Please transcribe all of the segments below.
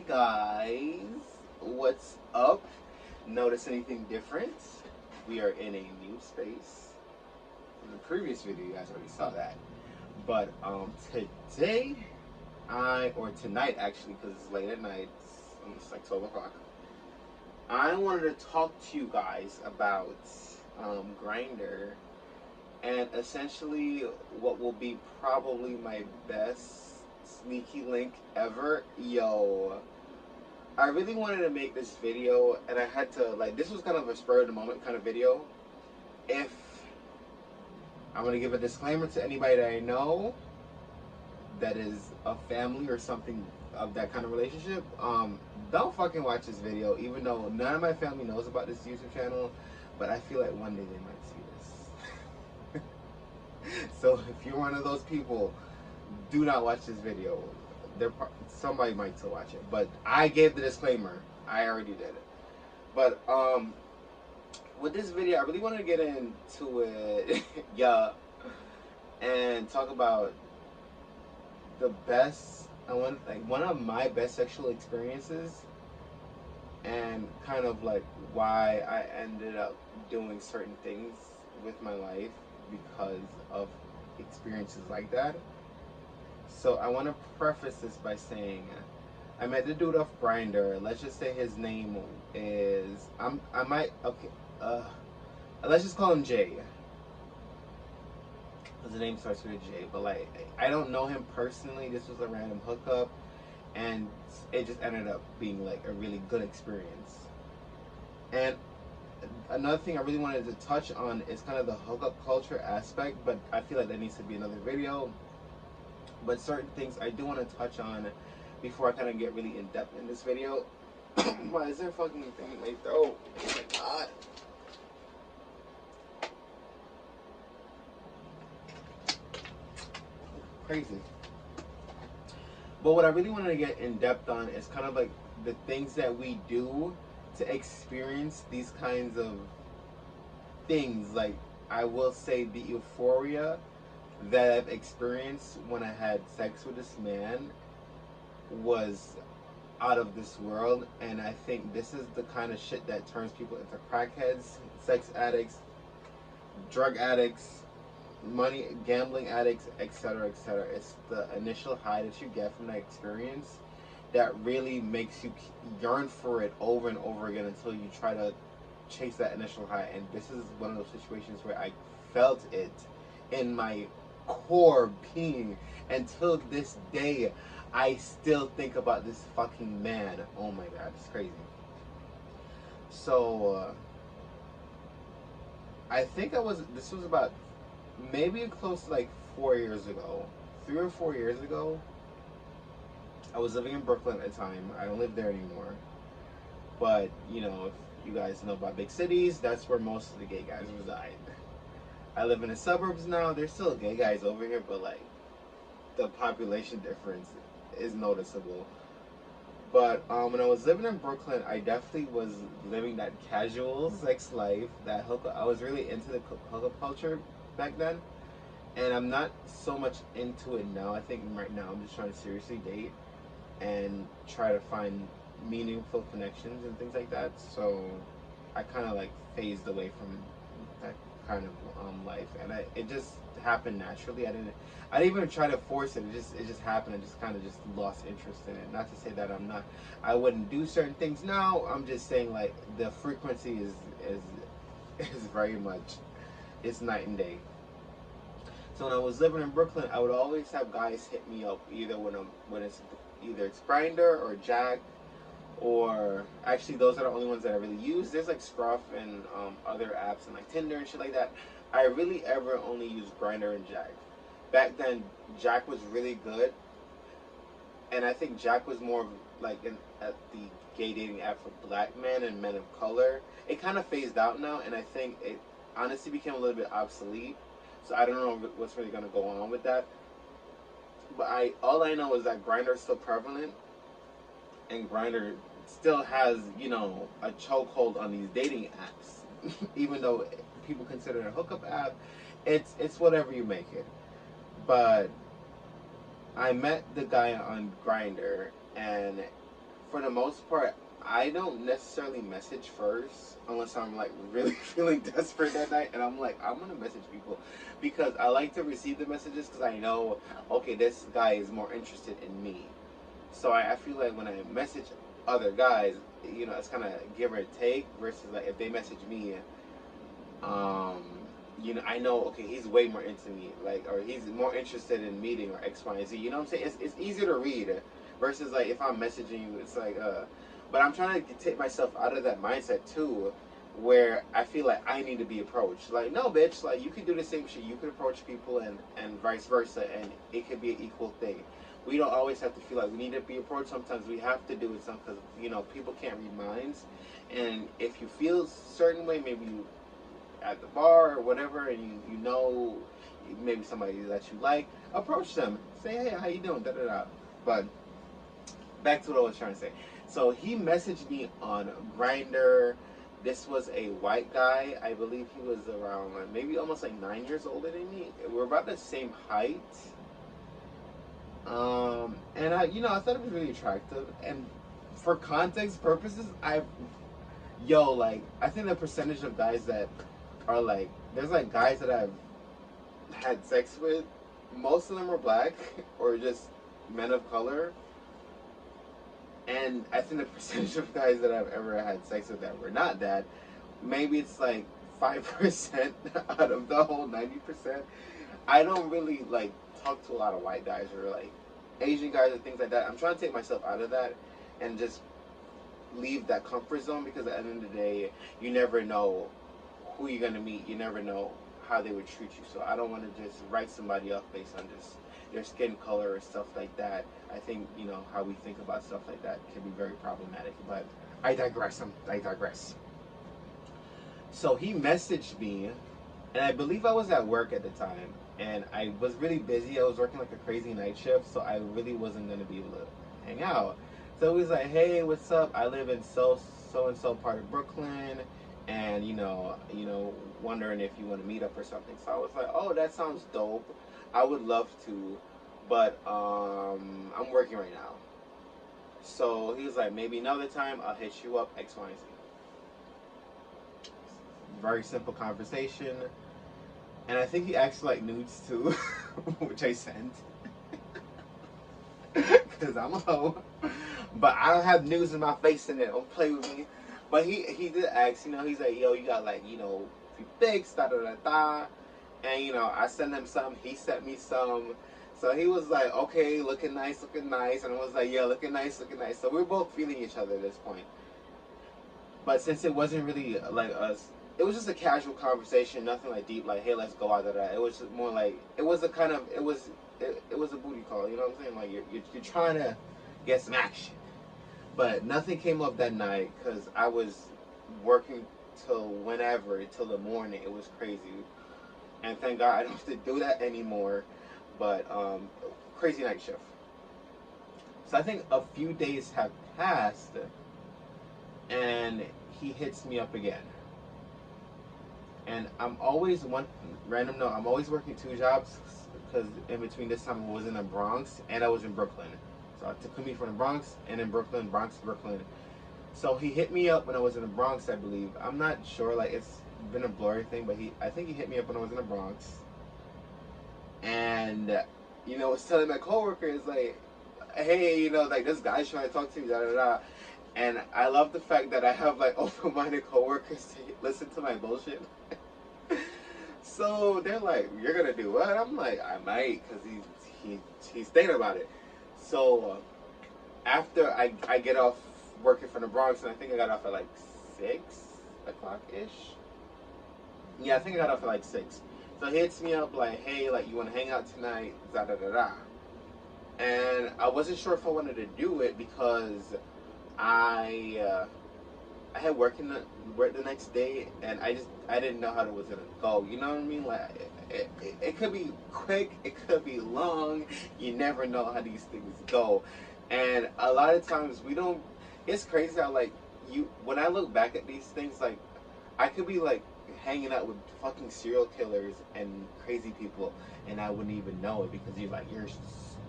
guys, what's up? Notice anything different? We are in a new space. In the previous video, you guys already saw that. But today, or tonight actually, because it's late at night, it's almost like 12 o'clock. I wanted to talk to you guys about Grindr and essentially what will be probably my best sneaky link ever. Yo, I really wanted to make this video, and I had to, like, this was kind of a spur of the moment kind of video. If I'm gonna give a disclaimer to anybody that I know that is a family or something of that kind of relationship, don't fucking watch this video, even though none of my family knows about this YouTube channel, but I feel like one day they might see this. So if you're one of those people, do not watch this video. Somebody might still watch it, but I gave the disclaimer. I already did it. But with this video, I really wanted to get into it, yeah, and talk about the best. One of my best sexual experiences, and kind of like why I ended up doing certain things with my life because of experiences like that. So I want to preface this by saying I met the dude off Grindr. Let's just say his name is let's just call him Jay. Because the name starts with a J, but like I don't know him personally. This was a random hookup, and it just ended up being like a really good experience. And another thing I really wanted to touch on is kind of the hookup culture aspect, but I feel like that needs to be another video. But certain things I do want to touch on before I kind of get really in depth in this video. Why is there a fucking thing in my throat? Oh my god. Crazy. But what I really wanted to get in depth on is kind of like the things that we do to experience these kinds of things. Like, I will say the euphoria that I've experienced when I had sex with this man was out of this world, and I think this is the kind of shit that turns people into crackheads, sex addicts, drug addicts, money gambling addicts, etc., etc. It's the initial high that you get from that experience that really makes you yearn for it over and over again until you try to chase that initial high. And this is one of those situations where I felt it in my core being. Until this day, I still think about this fucking man. Oh my god, it's crazy. So I think this was about maybe close to like 4 years ago, 3 or 4 years ago. I was living in Brooklyn at the time. I don't live there anymore, but you know, if you guys know about big cities, that's where most of the gay guys reside. I live in the suburbs now. There's still gay guys over here, but like the population difference is noticeable. But when I was living in Brooklyn, I definitely was living that casual sex life, that hookup. I was really into the hookup culture back then, and I'm not so much into it now. I think right now I'm just trying to seriously date and try to find meaningful connections and things like that. So I kind of like phased away from that kind of life, and it just happened naturally. I didn't even try to force it. It just happened. I just kind of just lost interest in it. Not to say that I wouldn't do certain things now. I'm just saying like the frequency is very much, it's night and day. So when I was living in Brooklyn, I would always have guys hit me up either when it's Grindr or Jack, or actually those are the only ones that I really use. There's like Scruff and other apps and like Tinder and shit like that. I really ever only use Grindr and Jack. Back then, Jack was really good, and I think Jack was more like at the gay dating app for black men and men of color. It kind of phased out now, and I think it honestly became a little bit obsolete. So I don't know what's really gonna go on with that. But all I know is that Grindr is still prevalent, and Grindr still has, you know, a chokehold on these dating apps. Even though people consider it a hookup app, it's whatever you make it. But I met the guy on Grindr, and for the most part, I don't necessarily message first unless I'm like really feeling desperate that night, and I'm like, I'm gonna message people because I like to receive the messages because I know, okay, this guy is more interested in me. So I feel like when I message other guys, you know, it's kind of give or take versus like if they message me, um, you know, I know, okay, he's way more into me, like, or he's more interested in meeting or X, Y, and Z. You know what I'm saying? It's easier to read versus like if I'm messaging you, it's like, but I'm trying to take myself out of that mindset too, where I feel like I need to be approached. Like, no, bitch, like you can do the same shit. You can approach people and vice versa, and it could be an equal thing. We don't always have to feel like we need to be approached. Sometimes we have to do it because, you know, people can't read minds. And if you feel a certain way, maybe you at the bar or whatever, and you know maybe somebody that you like, approach them. Say, hey, how you doing? Da da da. But back to what I was trying to say. So he messaged me on Grindr. This was a white guy. I believe he was around maybe almost like 9 years older than me. We're about the same height. And I, you know, I thought it was really attractive. And for context purposes, like, I think the percentage of guys that are like, there's like guys that I've had sex with, most of them are black or just men of color. And I think the percentage of guys that I've ever had sex with that were not that, maybe it's like 5% out of the whole 90%. I don't really like talk to a lot of white guys or like Asian guys and things like that. I'm trying to take myself out of that and just leave that comfort zone because at the end of the day, you never know who you're going to meet. You never know how they would treat you. So I don't want to just write somebody off based on just their skin color or stuff like that. I think, you know, how we think about stuff like that can be very problematic. But I digress. I digress. So he messaged me, and I believe I was at work at the time, and I was really busy. I was working like a crazy night shift, so I really wasn't going to be able to hang out. So he was like, hey, what's up? I live in so and so part of Brooklyn, and you know, wondering if you want to meet up or something. So I was like, oh, that sounds dope. I would love to, but I'm working right now. So he was like, maybe another time I'll hit you up, X, Y, and Z. Very simple conversation. And I think he asked like nudes too, which I sent. Because I'm a hoe. But I don't have nudes in my face in it. Don't play with me. But he did ask, you know, he's like, yo, you got like, you know, few pics, da da da da. And, you know, I sent him some. He sent me some. So he was like, okay, looking nice, looking nice. And I was like, yeah, looking nice, looking nice. So we were both feeling each other at this point. But since it wasn't really like us, it was just a casual conversation, nothing like deep, like, hey, let's go out of that. It was just more like, it was a kind of, it was a booty call, you know what I'm saying? Like, you're trying to get some action. But nothing came up that night because I was working till whenever, till the morning. It was crazy. And thank God I don't have to do that anymore. But crazy night shift. So I think a few days have passed and he hits me up again. And I'm always I'm always working 2 jobs because in between this time I was in the Bronx and I was in Brooklyn. So I took me from the Bronx and in Brooklyn, Bronx, Brooklyn. So he hit me up when I was in the Bronx, I believe. I'm not sure, like it's been a blurry thing, but I think he hit me up when I was in the Bronx. And, you know, I was telling my coworkers, like, hey, you know, like this guy's trying to talk to me, da da da. And I love the fact that I have like open-minded coworkers to listen to my bullshit. So they're like, "You're gonna do what?" I'm like, "I might," because he's thinking about it. So after I get off working from the Bronx, and I think I got off at like 6 o'clock ish. Yeah, I think I got off at like 6. So he hits me up like, "Hey, like you want to hang out tonight?" Da da da da. And I wasn't sure if I wanted to do it because I had work the next day, and I didn't know how it was gonna go. You know what I mean? Like it could be quick, it could be long. You never know how these things go, and a lot of times we don't. It's crazy how like when I look back at these things, like I could be like hanging out with fucking serial killers and crazy people, and I wouldn't even know it because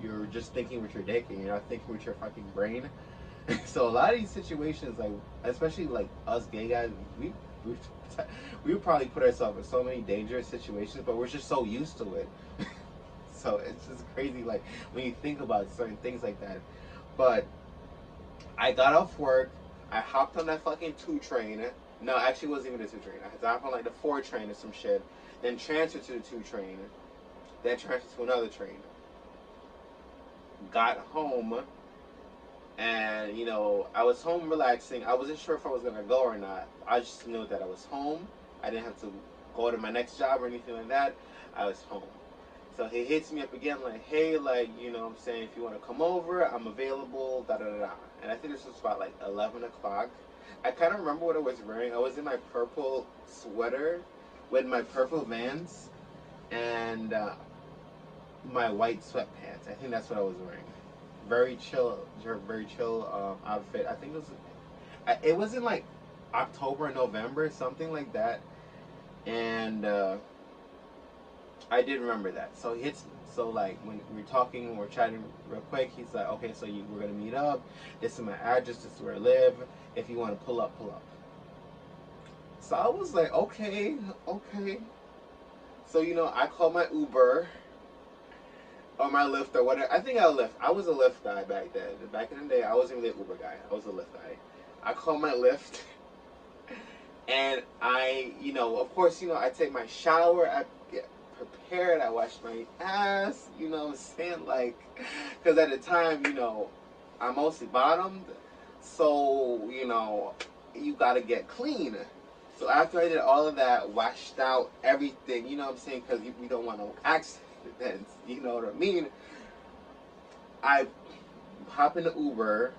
you're just thinking with your dick and you're not thinking with your fucking brain. So a lot of these situations, like especially like us gay guys, we we would probably put ourselves in so many dangerous situations, but we're just so used to it. So it's just crazy, like when you think about certain things like that. But I got off work, I hopped on that fucking 2 train. No, actually, it wasn't even the 2 train. I had to hop on like the 4 train or some shit, then transfer to the 2 train, then transfer to another train. Got home, and I was home relaxing. I wasn't sure if I was gonna go or not. I just knew that I was home. I didn't have to go to my next job or anything like that. I was home. So he hits me up again, like, hey, like, I'm saying, if you want to come over, I'm available, da da da da. And I think this was about like 11 o'clock. I kind of remember what I was wearing. I was in my purple sweater with my purple Vans and my white sweatpants. I think that's what I was wearing. Very chill outfit. I think it was in like October, November, something like that. And I did remember that. So he hits. So like when we're talking, we're chatting real quick. He's like, okay, so we're gonna meet up. This is my address. This is where I live. If you want to pull up, pull up. So I was like, okay. So I called my Uber or my Lyft or whatever. I think I was a Lyft guy back then. Back in the day, I wasn't really an Uber guy. I was a Lyft guy. I called my Lyft, and I, of course, I take my shower. I get prepared. I wash my ass. You know what I'm saying? Like, because at the time, I mostly bottomed. So, you gotta get clean. So after I did all of that, washed out everything, you know what I'm saying? Because we don't want no accidents, you know what I mean? I hop in the Uber,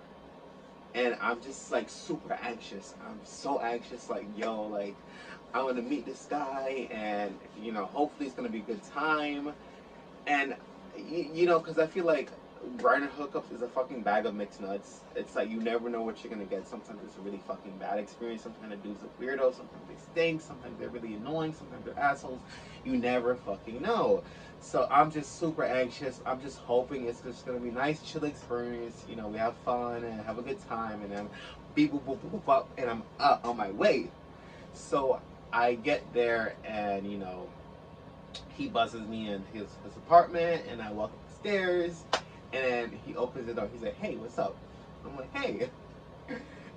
and I'm just like super anxious. I'm so anxious, like, yo, like, I want to meet this guy, and, hopefully it's going to be a good time. And, because I feel like Grindr hookups is a fucking bag of mixed nuts. It's like you never know what you're gonna get. Sometimes it's a really fucking bad experience. Sometimes the dudes are weirdos. Sometimes they stink. Sometimes they're really annoying. Sometimes they're assholes. You never fucking know. So I'm just super anxious. I'm just hoping it's just gonna be a nice, chill experience. We have fun and have a good time, and then beep boop boop boop boop, and I'm up on my way. So I get there, and he buzzes me in his apartment, and I walk up the stairs. And he opens the door. He's like, "Hey, what's up?" I'm like, "Hey."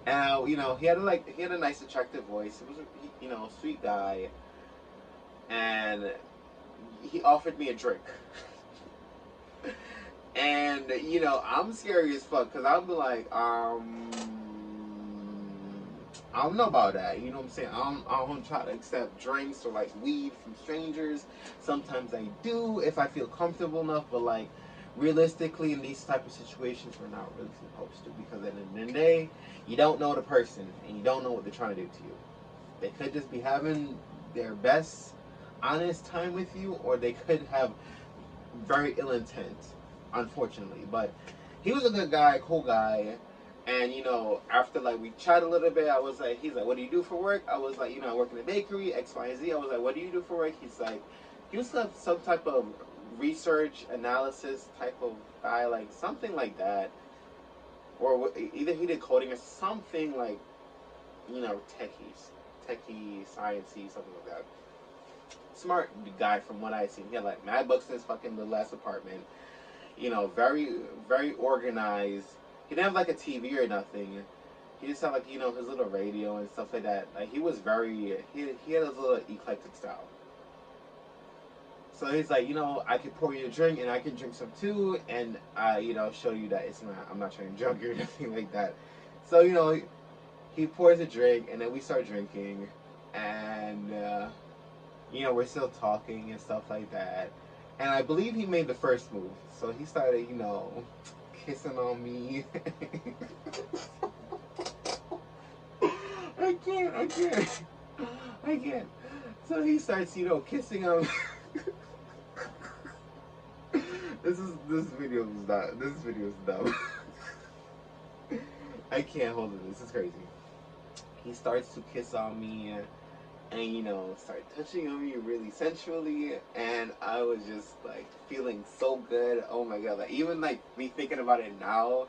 And he had a nice, attractive voice. He was a sweet guy. And he offered me a drink. And I'm scary as fuck because I'll be like, I don't know about that. You know what I'm saying? I don't try to accept drinks or like weed from strangers. Sometimes I do if I feel comfortable enough, but like, realistically, in these type of situations, we're not really supposed to, because at the end of the day, you don't know the person and you don't know what they're trying to do to you. They could just be having their best, honest time with you, or they could have very ill intent, unfortunately. But he was a good guy, cool guy, and after like we chatted a little bit, I was like, he's like, "What do you do for work?" I was like, "I work in a bakery, X, Y, and Z." I was like, "What do you do for work?" He's like, he was some type of research analysis type of guy, like something like that, or either he did coding or something like techie sciencey, something like that. Smart guy from what I seen. He had like mad books in his fucking little ass apartment. Very very organized. He didn't have like a TV or nothing. He just had like his little radio and stuff like that. Like he was he had his little eclectic style. So he's like, I can pour you a drink and I can drink some too, and show you that I'm not trying to drug you or anything like that. So he pours a drink, and then we start drinking, and we're still talking and stuff like that. And I believe he made the first move, so he started kissing on me. I can't. So he starts kissing on me. This video is dumb. I can't hold it. This is crazy. He starts to kiss on me, and started touching on me really sensually, and I was just like feeling so good. Oh my god! Like even like me thinking about it now,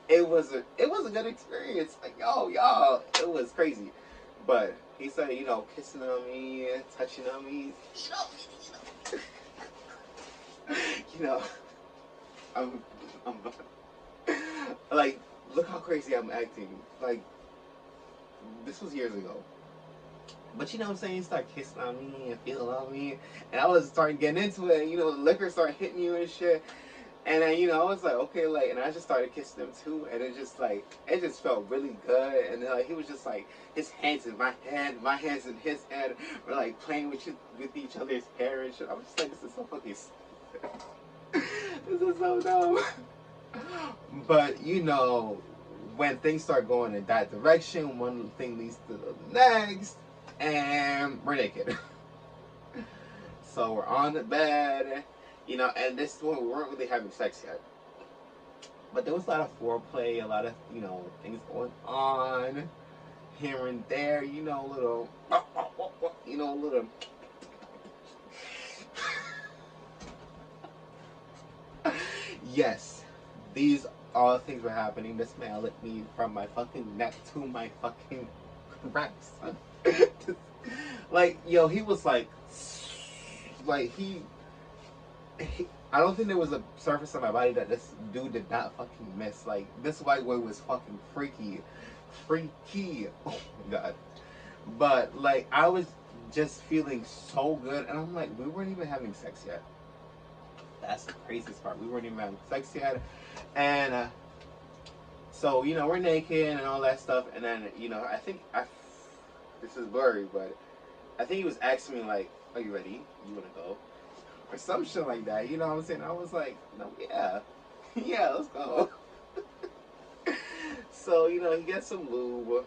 it was a good experience. Like y'all, it was crazy. But he started kissing on me, touching on me, you know, I'm I'm like look how crazy I'm acting. Like this was years ago. But what I'm saying? You start kissing on me and feeling on me. And I was starting getting into it. The liquor started hitting you and shit. And then, I was like, okay, like, and I just started kissing him too. And it just felt really good. And then, like, he was just like, his hands in my hand, my hands in his hand. We're like playing with each other's hair and shit. I was just like, this is so fucking this is so dumb. But, when things start going in that direction, one thing leads to the next. And we're naked. So we're on the bed, and this is when we weren't really having sex yet. But there was a lot of foreplay, a lot of, things going on here and there, little, little. Yes, these all things were happening. This man licked me from my fucking neck to my fucking raps. Like, he was like he I don't think there was a surface of my body that this dude did not fucking miss. Like, this white boy was fucking freaky. Oh my god. But like, I was just feeling so good, and I'm like, we weren't even having sex yet. That's the craziest part. We weren't even having sex yet. And so, we're naked and all that stuff. And then, I think this is blurry, but I think he was asking me, like, are you ready? You want to go? Or some shit like that. You know what I'm saying? I was like, no, yeah. Yeah, let's go. So, he gets some lube.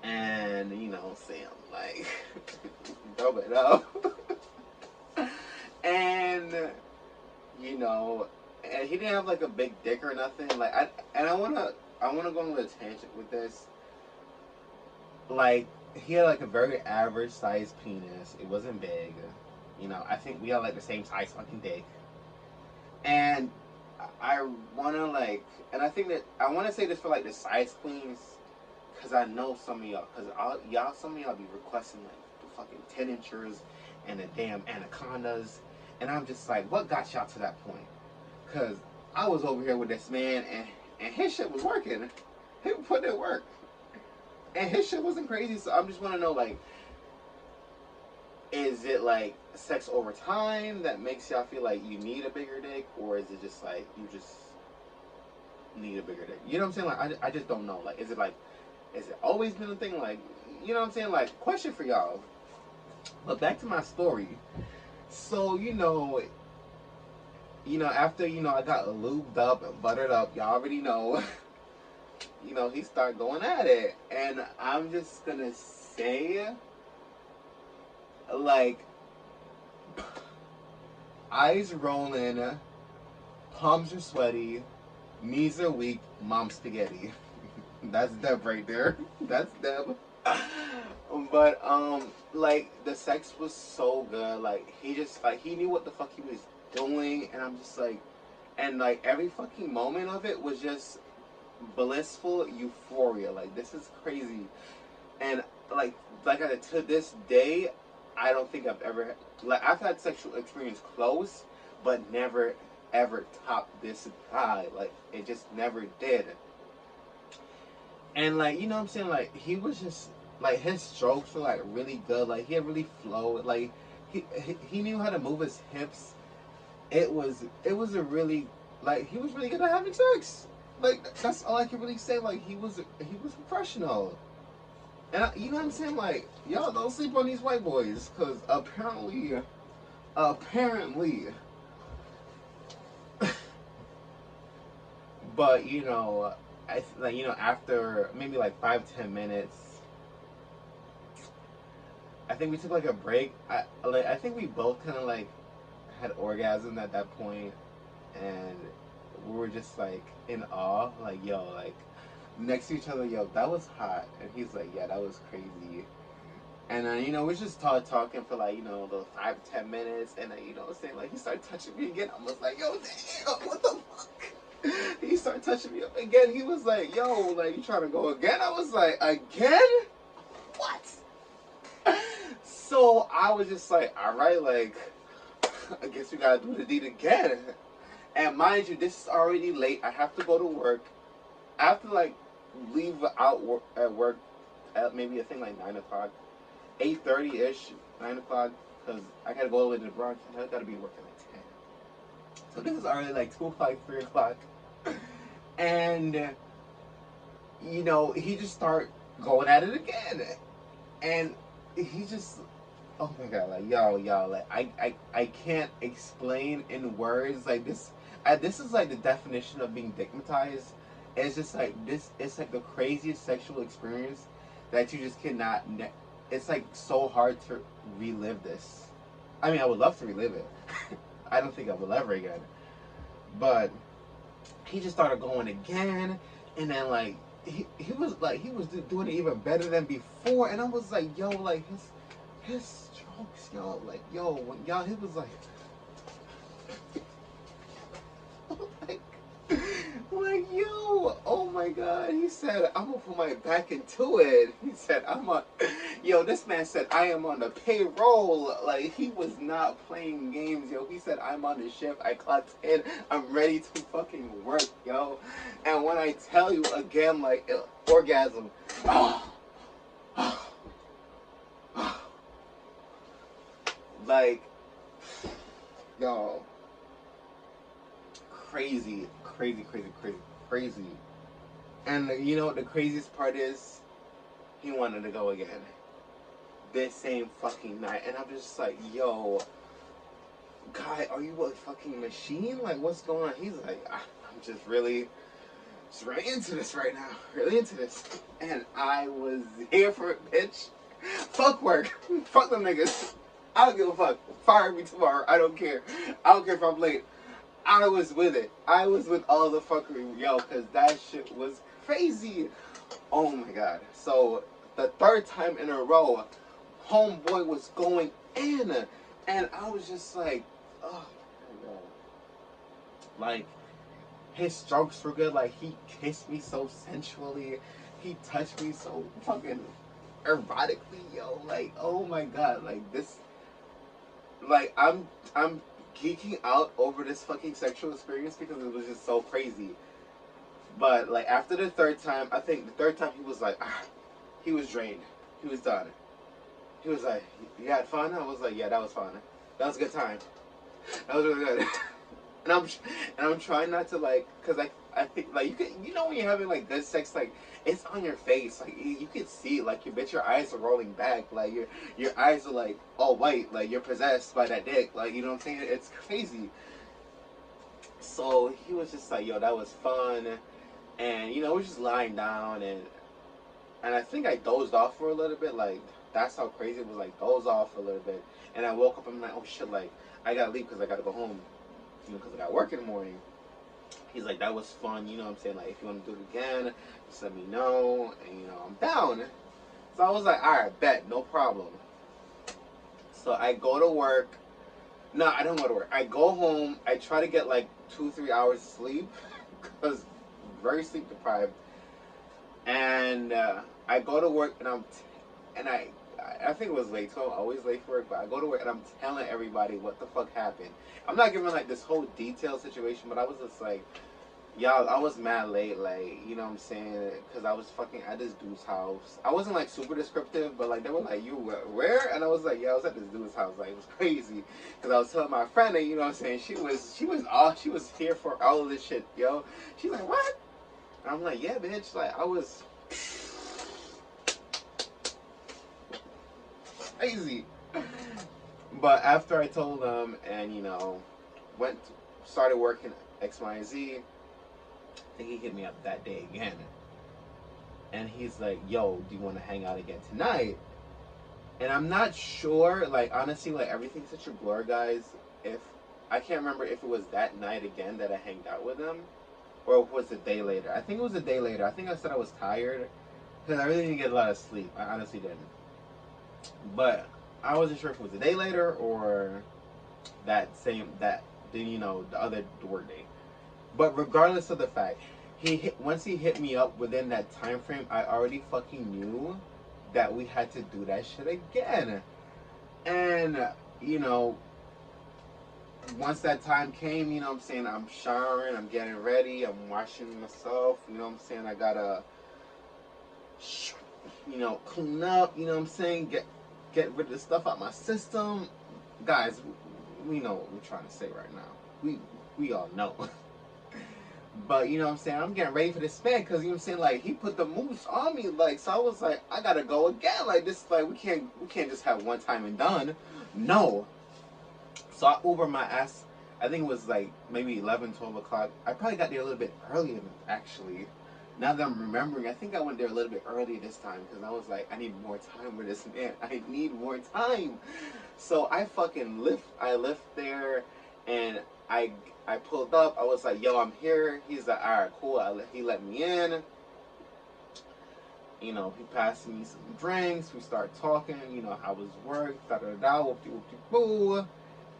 And, Sam, like, rub it up. And, and he didn't have like a big dick or nothing. Like, I wanna go on a tangent with this. Like, he had like a very average sized penis. It wasn't big. I think we had like the same size fucking dick. And I wanna like, and I think that I wanna say this for like the size queens, cause I know some of y'all, some of y'all be requesting like the fucking 10 inchers and the damn anacondas. And I'm just like, what got y'all to that point? Because I was over here with this man, and his shit was working. He put in work. And his shit wasn't crazy, so I'm just want to know, like, is it, like, sex over time that makes y'all feel like you need a bigger dick? Or is it just, like, you just need a bigger dick? You know what I'm saying? Like, I just don't know. Like, is it always been a thing? Like, you know what I'm saying? Like, question for y'all. But back to my story. So, after, I got lubed up and buttered up, y'all already know, he started going at it. And I'm just gonna say, like, eyes rolling, palms are sweaty, knees are weak, mom spaghetti. That's Deb right there. That's Deb. But like, the sex was so good. Like, he knew what the fuck he was doing, and I'm just like, and like every fucking moment of it was just blissful euphoria. Like, this is crazy. And like to this day, I don't think I've had sexual experience close, but never ever topped this high. Like, it just never did. And like, what I'm saying, like, he was just like, his strokes were like really good. Like, he had really flowed. Like, he knew how to move his hips. It was a really, like, he was really good at having sex. Like, that's all I can really say. Like, he was professional. And you know what I'm saying? Like, y'all don't sleep on these white boys, because apparently, but after maybe like 5-10 minutes, I think we took like a break. I think we both kind of like had orgasm at that point, and we were just like in awe, like, like next to each other, that was hot. And he's like, yeah, that was crazy. And then, you know, we just talking for like, you know, the 5 to 10 minutes. And then, you know, saying like, he started touching me again. I was like, yo, damn, what the fuck? He started touching me up again. He was like, yo, like, you trying to go again? I was like, again? What? So I was just like, all right, like, I guess we gotta do the deed again. And mind you, this is already late. I have to go to work. I have to like leave out at work at maybe I think like 9 o'clock, 8:30 ish, 9 o'clock, because I gotta go all the way to the Bronx and I gotta be working at 10. So this is already like 2 o'clock, 3 o'clock, and you know he just start going at it again, and he just. Oh my god, like yo, like I can't explain in words like this. This is like the definition of being stigmatized. It's just like this. It's like the craziest sexual experience that you just cannot. It's like so hard to relive this. I mean, I would love to relive it. I don't think I will ever again. But he just started going again, and then like he was doing it even better than before, and I was like, yo, like his strokes, yo, like yo, when y'all, he was like. Like, yo, oh my god. He said, I'm gonna put my back into it. He said, yo, this man said, I am on the payroll. Like, he was not playing games, yo. He said, I'm on the shift. I clocked in. I'm ready to fucking work, yo. And when I tell you again, like, orgasm. Like, yo. Crazy. And you know what the craziest part is? He wanted to go again. This same fucking night. And I'm just like, yo, guy, are you a fucking machine? Like, what's going on? He's like, I'm just really into this right now. Really into this. And I was here for it, bitch. Fuck work. Fuck them niggas. I don't give a fuck. Fire me tomorrow. I don't care. I don't care if I'm late. I was with it. I was with all the fuckery, yo, because that shit was crazy. Oh my god. So, the third time in a row, homeboy was going in. And I was just like, oh my god. Like, his strokes were good. Like, he kissed me so sensually. He touched me so fucking erotically, yo. Like, oh my god. Like, this. Like, I'm geeking out over this fucking sexual experience because it was just so crazy. But like after the third time, I think the third time he was like, he was drained. He was done. He was like, you had fun? I was like, yeah, that was fun. That was a good time. That was really good. and I'm trying not to like, cause I think like you know when you're having like good sex, like it's on your face, like you can see, like your eyes are rolling back, like your eyes are like all white, like you're possessed by that dick, like you know what I'm saying? It's crazy. So he was just like, yo, that was fun, and you know we're just lying down, and I think I dozed off for a little bit, like that's how crazy it was, like doze off for a little bit, and I woke up and I'm like, oh shit, like I gotta leave because I gotta go home, you know, because I got work in the morning. He's like, that was fun, you know what I'm saying? Like, if you want to do it again, just let me know, and, you know, I'm down. So I was like, all right, bet, no problem. So I go to work. No, I don't go to work. I go home. I try to get, like, 2-3 hours sleep, because very sleep deprived. And I go to work, and I think it was late, so I'm always late for work, but I go to work, and I'm telling everybody what the fuck happened. I'm not giving, like, this whole detailed situation, but I was just like, y'all, I was mad late, like, you know what I'm saying? Because I was fucking at this dude's house. I wasn't, like, super descriptive, but, like, they were like, you where? And I was like, yeah, I was at this dude's house. Like, it was crazy. Because I was telling my friend that, you know what I'm saying? She was here for all of this shit, yo. She's like, what? And I'm like, yeah, bitch. Like, I was crazy. But after I told them and, you know, started working X, Y, and Z, I think he hit me up that day again. And he's like, yo, do you want to hang out again tonight? And I'm not sure, like, honestly, like, everything's such a blur, guys. I can't remember if it was that night again that I hanged out with him, or if it was a day later. I think it was a day later. I think I said I was tired, because I really didn't get a lot of sleep. I honestly didn't. But I wasn't sure if it was a day later or the other work day. But regardless of the fact, once he hit me up within that time frame, I already fucking knew that we had to do that shit again. And you know, once that time came, you know what I'm saying, I'm showering, I'm getting ready, I'm washing myself, you know what I'm saying, I gotta, you know, clean up, you know what I'm saying, get rid of the stuff out my system. Guys, we know what we're trying to say right now. We all know. But you know what I'm saying, I'm getting ready for this man because you know what I'm saying, like he put the moves on me, like, so I was like, I gotta go again, like this, like we can't just have one time and done. No. So I Uber my ass. I think it was like maybe 11, 12 o'clock. I probably got there a little bit earlier, actually. Now that I'm remembering, I think I went there a little bit early this time because I was like, I need more time with this man. I need more time. So I fucking lift. I lift there, and I pulled up. I was like, yo, I'm here. He's like, all right, cool. He let me in. You know, he passed me some drinks. We start talking. You know, how was work? Da da da. Whoopty whoopty boo.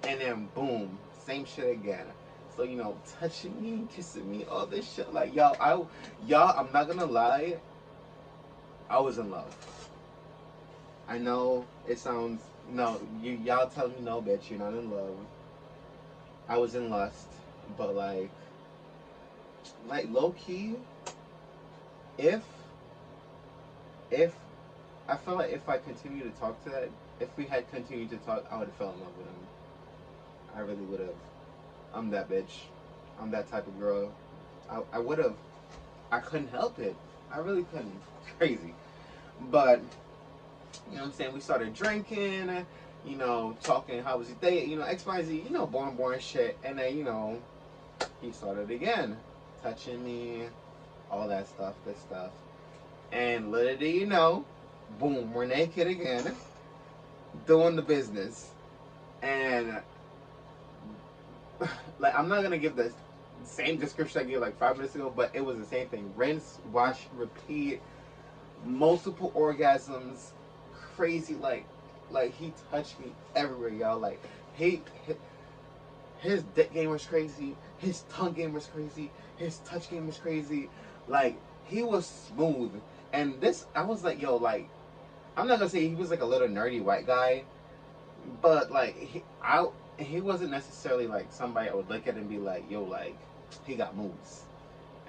And then boom, same shit again. So you know, touching me, kissing me, all this shit. Like y'all, I'm not gonna lie, I was in love. I know it sounds y'all tell me no, bitch, you're not in love. I was in lust, but like low key, if I feel like if I continue to talk to that, if we had continued to talk, I would have fell in love with him. I really would have. I'm that bitch. I'm that type of girl. I would have. I couldn't help it. I really couldn't. Crazy. But, you know what I'm saying? We started drinking, you know, talking, how was your day? You know, XYZ, you know, boring shit. And then, you know, he started again. Touching me, all that stuff, this stuff. And little do you know, boom, we're naked again. Doing the business. And like, I'm not gonna give the same description I gave like 5 minutes ago, but it was the same thing. Rinse, wash, repeat, multiple orgasms, crazy. Like he touched me everywhere, y'all. Like his dick game was crazy, his tongue game was crazy, his touch game was crazy. Like he was smooth. And this, I was like, yo, like, I'm not gonna say he was like a little nerdy white guy, but like he wasn't necessarily like somebody I would look at and be like, yo, like, he got moves.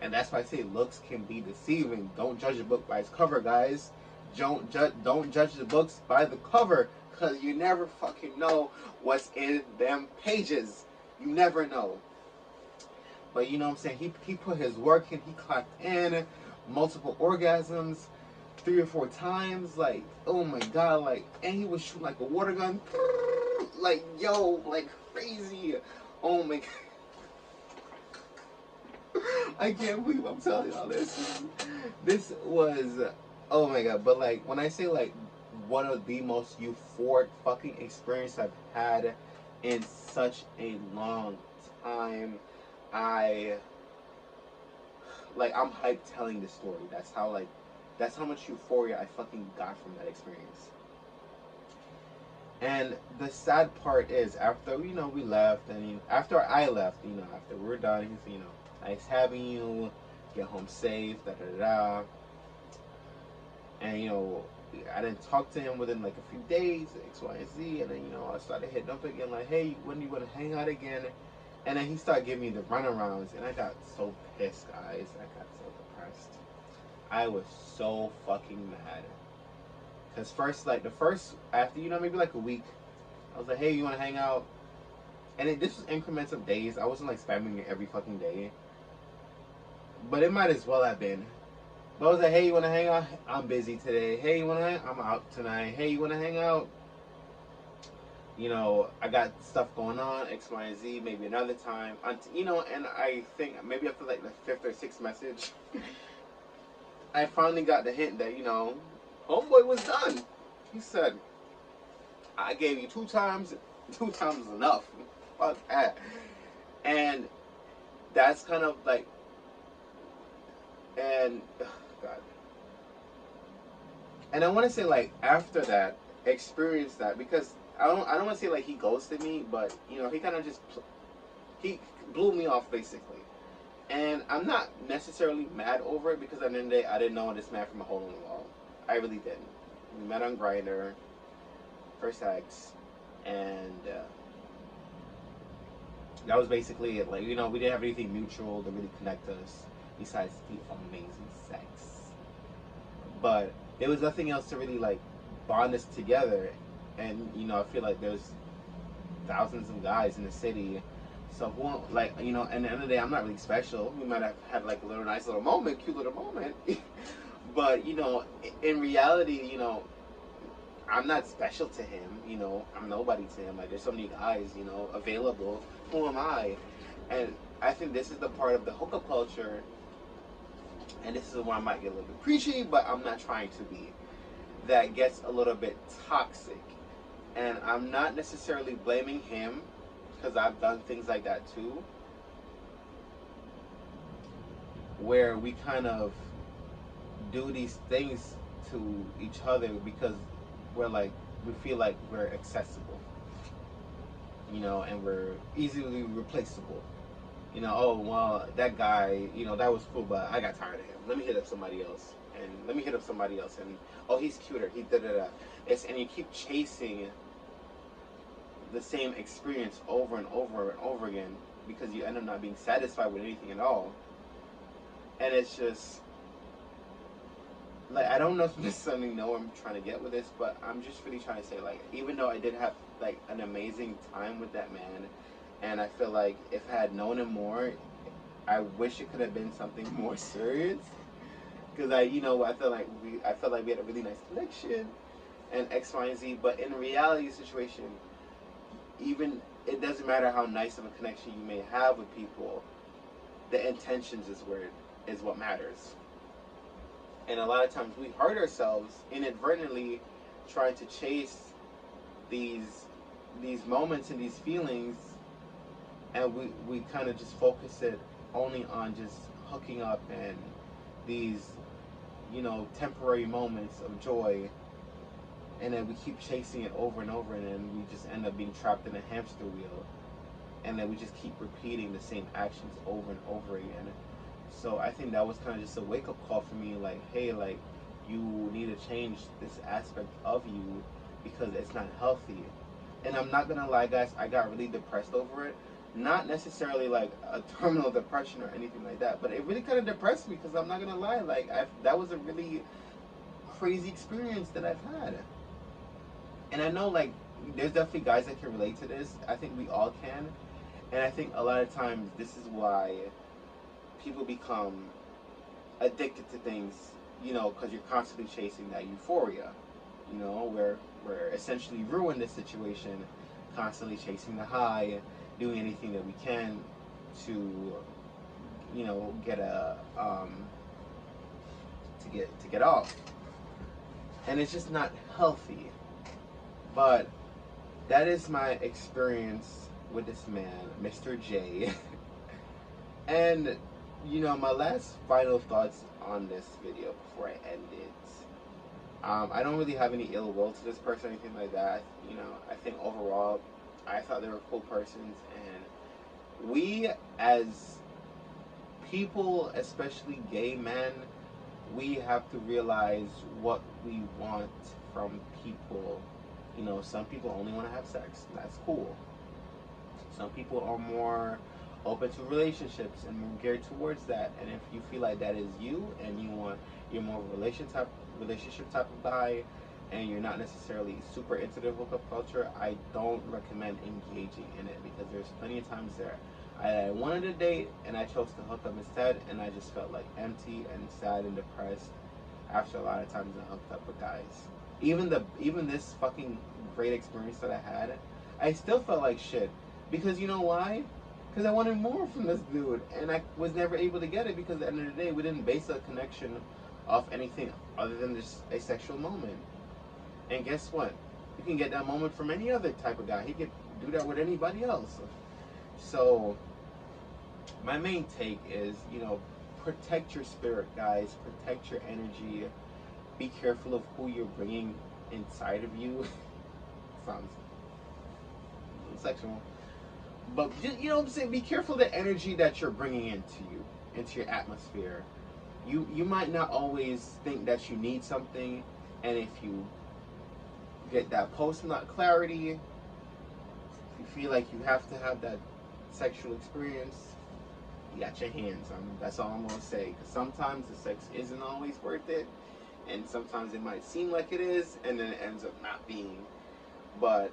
And that's why I say looks can be deceiving. Don't judge a book by its cover, guys. Don't judge the books by the cover, because you never fucking know what's in them pages. You never know. But you know what I'm saying? He put his work in. He clocked in. Multiple orgasms. 3 or 4 times. Like, oh my god. Like, and he was shooting like a water gun. Like, yo, like crazy. Oh my god. I can't believe I'm telling y'all this. This was, oh my god. But like, when I say like one of the most euphoric fucking experience I've had in such a long time, I'm hyped telling this story. That's how much euphoria I fucking got from that experience. And the sad part is, after, you know, we left, and after I left, you know, after we were done, he said, you know, nice having you, get home safe, da da da. And, you know, I didn't talk to him within like a few days, X, Y, and Z. And then, you know, I started hitting up again, like, hey, when do you want to hang out again? And then he started giving me the runarounds, and I got so pissed, guys. I got so depressed. I was so fucking mad. Because after, you know, maybe like a week, I was like, hey, you want to hang out? And this was increments of days. I wasn't like spamming it every fucking day. But it might as well have been. But I was like, hey, you want to hang out? I'm busy today. Hey, you want to hang out? I'm out tonight. Hey, you want to hang out? You know, I got stuff going on, X, Y, and Z, maybe another time. You know, and I think maybe after like the 5th or 6th message, I finally got the hint that, you know, homeboy was done. He said, I gave you 2 times. 2 times is enough. Fuck that. And that's kind of like, and, oh God. And I want to say, like, after that, experienced that, because I don't want to say like he ghosted me, but you know, he kind of just he blew me off basically. And I'm not necessarily mad over it, because at the end of the day, I didn't know this man from a hole in the wall. I really didn't. We met on Grindr, first sex, and that was basically it. Like, you know, we didn't have anything mutual to really connect us besides the amazing sex. But there was nothing else to really like bond us together. And you know, I feel like there's thousands of guys in the city. So who, like, you know, and at the end of the day, I'm not really special. We might have had like a little nice little moment, cute little moment. But you know, in reality, you know, I'm not special to him. You know, I'm nobody to him. Like, there's so many guys, you know, available. Who am I? And I think this is the part of the hookup culture, and this is where I might get a little bit preachy, but I'm not trying to be, that gets a little bit toxic. And I'm not necessarily blaming him, because I've done things like that too, where we kind of do these things to each other because we're like, we feel like we're accessible, you know, and we're easily replaceable. You know, oh, well, that guy, you know, that was cool, but I got tired of him. Let me hit up somebody else. And let me hit up somebody else. And, oh, he's cuter. He da-da-da. And you keep chasing the same experience over and over and over again, because you end up not being satisfied with anything at all. And it's just, like, I don't necessarily know where I'm trying to get with this, but I'm just really trying to say, like, even though I did have, like, an amazing time with that man, and I feel like if I had known him more, I wish it could have been something more serious. Because I felt like we had a really nice connection, and X, Y, and Z. But in reality situation, even it doesn't matter how nice of a connection you may have with people, the intentions is what matters. And a lot of times we hurt ourselves inadvertently trying to chase these moments and these feelings, and we kind of just focus it only on just hooking up and these, you know, temporary moments of joy, and then we keep chasing it over and over, and then we just end up being trapped in a hamster wheel, and then we just keep repeating the same actions over and over again. So I think that was kind of just a wake-up call for me, like, hey, like, you need to change this aspect of you, because it's not healthy. And I'm not gonna lie, guys, I got really depressed over it. Not necessarily like a terminal depression or anything like that, but it really kind of depressed me, because I'm not gonna lie, like, that was a really crazy experience that I've had. And I know, like, there's definitely guys that can relate to this. I think we all can. And I think a lot of times this is why people become addicted to things, you know, because you're constantly chasing that euphoria. You know, we're essentially ruining this situation, constantly chasing the high, doing anything that we can to, you know, get to get off. And it's just not healthy. But that is my experience with this man, Mr. J. And, you know, my last final thoughts on this video before I end it. I don't really have any ill will to this person or anything like that. You know, I think overall, I thought they were cool persons. And we, as people, especially gay men, we have to realize what we want from people. You know, some people only want to have sex. That's cool. Some people are more open to relationships and more geared towards that. And if you feel like that is you, and you're more of a relationship type of guy, and you're not necessarily super into the hookup culture, I don't recommend engaging in it, because there's plenty of times there I wanted a date and I chose to hook up instead, and I just felt like empty and sad and depressed after a lot of times I hooked up with guys. Even this fucking great experience that I had, I still felt like shit. Because you know why? Because I wanted more from this dude, and I was never able to get it, because at the end of the day, we didn't base a connection off anything other than just a sexual moment. And guess what? You can get that moment from any other type of guy. He could do that with anybody else. So my main take is, you know, protect your spirit, guys. Protect your energy. Be careful of who you're bringing inside of you. Sounds sexual. But you know what I'm saying? Be careful of the energy that you're bringing into you, into your atmosphere. You might not always think that you need something, and if you get that post-nut clarity, if you feel like you have to have that sexual experience, you got your hands on them. That's all I'm gonna say. Because sometimes the sex isn't always worth it, and sometimes it might seem like it is, and then it ends up not being. But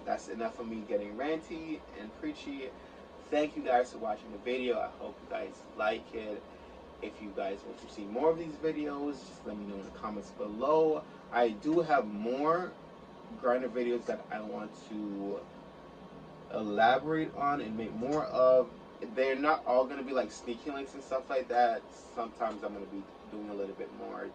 that's enough of me getting ranty and preachy. Thank you guys for watching the video. I hope you guys like it. If you guys want to see more of these videos, just let me know in the comments below. I do have more Grindr videos that I want to elaborate on and make more of. They're not all going to be like sneaky links and stuff like that. Sometimes I'm going to be doing a little bit more,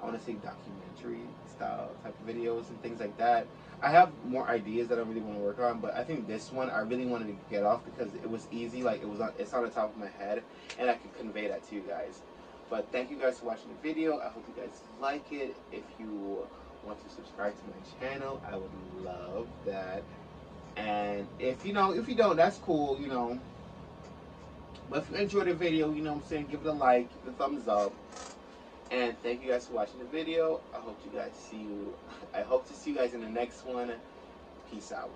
I want to say, documentary style type of videos and things like that. I have more ideas that I really want to work on, but I think this one I really wanted to get off because it was easy. Like it's on the top of my head, and I can convey that to you guys. But thank you guys for watching the video. I hope you guys like it. If you want to subscribe to my channel, I would love that. And if you don't, that's cool, you know. But if you enjoyed the video, you know what I'm saying, give it a like, give it a thumbs up. And thank you guys for watching the video. I hope to see you guys in the next one. Peace out.